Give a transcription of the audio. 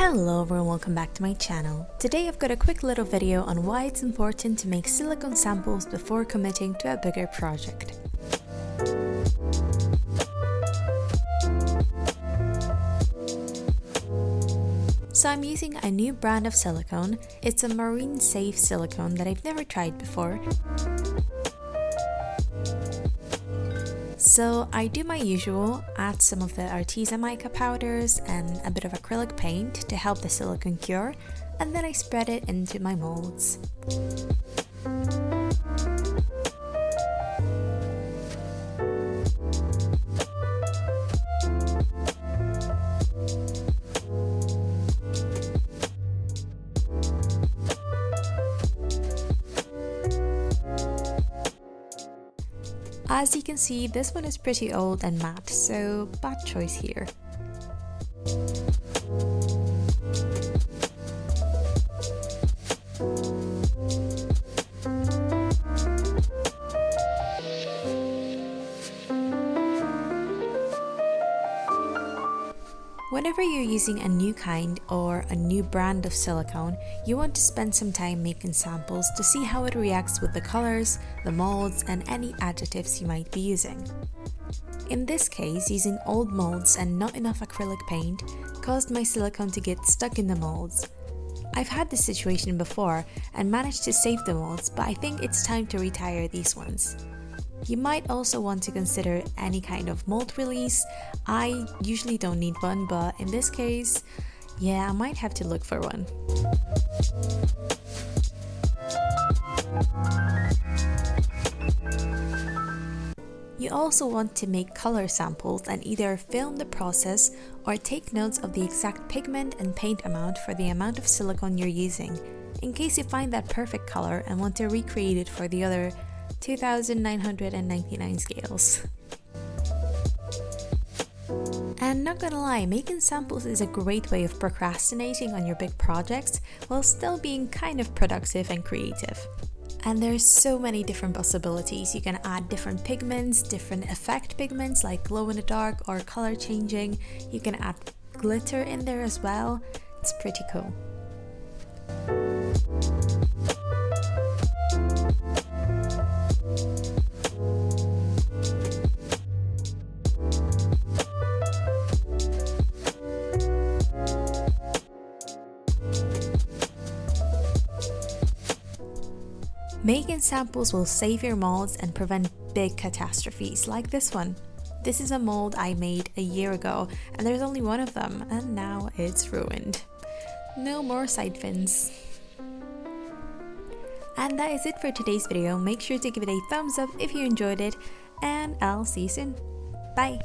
Hello everyone, welcome back to my channel. Today I've got a quick little video on why it's important to make silicone samples before committing to a bigger project. So I'm using a new brand of silicone. It's a marine safe silicone that I've never tried before. So I do my usual, add some of the artisan mica powders and a bit of acrylic paint to help the silicone cure, and then I spread it into my molds. As you can see, this one is pretty old and matte, so bad choice here. Whenever you're using a new kind or a new brand of silicone, you want to spend some time making samples to see how it reacts with the colors, the molds, and any additives you might be using. In this case, using old molds and not enough acrylic paint caused my silicone to get stuck in the molds. I've had this situation before and managed to save the molds, but I think it's time to retire these ones. You might also want to consider any kind of mold release. I usually don't need one, but in this case, yeah, I might have to look for one. You also want to make color samples and either film the process or take notes of the exact pigment and paint amount for the amount of silicone you're using, in case you find that perfect color and want to recreate it for the other 2,999 scales. And not gonna lie, making samples is a great way of procrastinating on your big projects while still being kind of productive and creative. And there's so many different possibilities. You can add different pigments, different effect pigments like glow in the dark or color changing. You can add glitter in there as well. It's pretty cool. Making samples will save your molds and prevent big catastrophes like this one. This is a mold I made a year ago and there's only one of them and now it's ruined. No more side fins. And that is it for today's video. Make sure to give it a thumbs up if you enjoyed it and I'll see you soon. Bye!